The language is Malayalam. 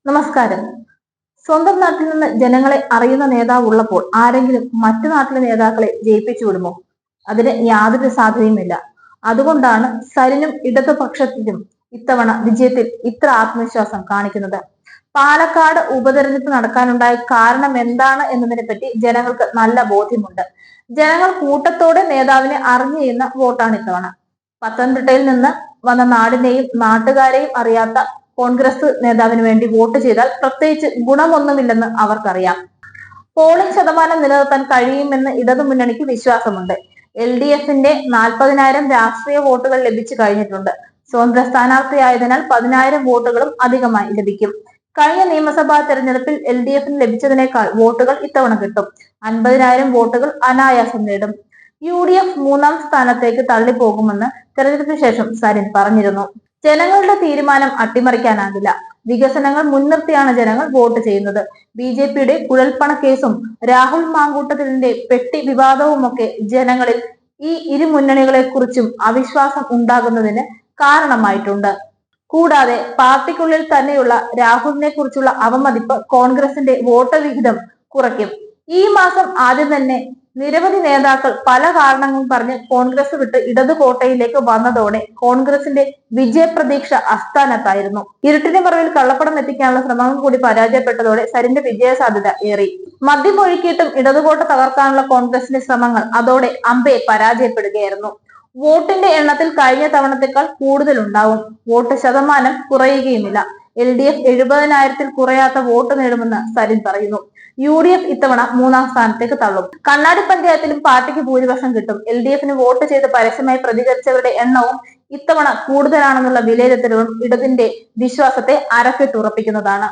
നമസ്കാരം. സ്വന്തം നാട്ടിൽ നിന്ന് ജനങ്ങളെ അറിയുന്ന നേതാവ് ഉള്ളപ്പോൾ ആരെങ്കിലും മറ്റു നാട്ടിലെ നേതാക്കളെ ജയിപ്പിച്ചു വിടുമോ? അതിന് യാതൊരു സാധ്യതയുമില്ല. അതുകൊണ്ടാണ് സരിനും ഇടതുപക്ഷത്തിനും ഇത്തവണ വിജയത്തിൽ ഇത്ര ആത്മവിശ്വാസം കാണിക്കുന്നത്. പാലക്കാട് ഉപതെരഞ്ഞെടുപ്പ് നടക്കാനുണ്ടായ കാരണം എന്താണ് എന്നതിനെ പറ്റി ജനങ്ങൾക്ക് നല്ല ബോധ്യമുണ്ട്. ജനങ്ങൾ കൂട്ടത്തോടെ നേതാവിനെ അറിഞ്ഞു ചെയ്യുന്ന വോട്ടാണ് ഇത്തവണ. പത്തനംതിട്ടയിൽ നിന്ന് വന്ന നാടിനെയും നാട്ടുകാരെയും അറിയാത്ത കോൺഗ്രസ് നേതാവിന് വേണ്ടി വോട്ട് ചെയ്താൽ പ്രത്യേകിച്ച് ഗുണമൊന്നുമില്ലെന്ന് അവർക്കറിയാം. പോളിംഗ് ശതമാനം നിലനിർത്താൻ കഴിയുമെന്ന് ഇടതുമുന്നണിക്ക് വിശ്വാസമുണ്ട്. LDFന്റെ 40,000 രാഷ്ട്രീയ വോട്ടുകൾ ലഭിച്ചു കഴിഞ്ഞിട്ടുണ്ട്. സ്വതന്ത്ര സ്ഥാനാർത്ഥിയായതിനാൽ 10,000 വോട്ടുകളും അധികമായി ലഭിക്കും. കഴിഞ്ഞ നിയമസഭാ തെരഞ്ഞെടുപ്പിൽ LDFന് ലഭിച്ചതിനേക്കാൾ വോട്ടുകൾ ഇത്തവണ കിട്ടും. 50,000 വോട്ടുകൾ അനായാസം നേടും. UDF 3-ാം സ്ഥാനത്തേക്ക് തള്ളിപ്പോകുമെന്ന് തെരഞ്ഞെടുപ്പിന് ശേഷം സരിൻ പറഞ്ഞിരുന്നു. ജനങ്ങളുടെ തീരുമാനം അട്ടിമറിക്കാനാകില്ല. വികസനങ്ങൾ മുൻനിർത്തിയാണ് ജനങ്ങൾ വോട്ട് ചെയ്യുന്നത്. BJPയുടെ കുഴൽപ്പണ കേസും രാഹുൽ മാങ്കൂട്ടത്തിന്റെ പെട്ടി വിവാദവുമൊക്കെ ജനങ്ങളിൽ ഈ ഇരു മുന്നണികളെ കുറിച്ചും അവിശ്വാസം ഉണ്ടാകുന്നതിന് കാരണമായിട്ടുണ്ട്. കൂടാതെ പാർട്ടിക്കുള്ളിൽ തന്നെയുള്ള രാഹുലിനെ കുറിച്ചുള്ള അവമതിപ്പ് കോൺഗ്രസിന്റെ വോട്ട് വിഹിതം കുറയ്ക്കും. ഈ മാസം ആദ്യം തന്നെ നിരവധി നേതാക്കൾ പല കാരണങ്ങളും പറഞ്ഞ് കോൺഗ്രസ് വിട്ട് ഇടതു കോട്ടയിലേക്ക് വന്നതോടെ കോൺഗ്രസിന്റെ വിജയപ്രതീക്ഷ അസ്ഥാനത്തായിരുന്നു. ഇരുട്ടിന് മറവിൽ കള്ളപ്പണം എത്തിക്കാനുള്ള ശ്രമങ്ങൾ കൂടി പരാജയപ്പെട്ടതോടെ സരിന്റെ വിജയ സാധ്യത ഏറി. മദ്യം ഒഴുക്കിയിട്ടും ഇടതുകോട്ട തകർക്കാനുള്ള കോൺഗ്രസിന്റെ ശ്രമങ്ങൾ അതോടെ അമ്പെ പരാജയപ്പെടുകയായിരുന്നു. വോട്ടിന്റെ എണ്ണത്തിൽ കഴിഞ്ഞ തവണത്തേക്കാൾ കൂടുതലുണ്ടാവും. വോട്ട് ശതമാനം കുറയുകയുമില്ല. LDF 70,000-ൽ കുറയാത്ത വോട്ട് നേടുമെന്ന് സരിൻ പറയുന്നു. UDF ഇത്തവണ 3-ാം സ്ഥാനത്തേക്ക് തള്ളും. കണ്ണാടി പഞ്ചായത്തിലും പാർട്ടിക്ക് ഭൂരിപക്ഷം കിട്ടും. LDFന് വോട്ട് ചെയ്ത് പരസ്യമായി പ്രതികരിച്ചവരുടെ എണ്ണവും ഇത്തവണ കൂടുതലാണെന്നുള്ള വിലയിരുത്തലുകളും ഇടതിന്റെ വിശ്വാസത്തെ അരക്കിട്ടുറപ്പിക്കുന്നതാണ്.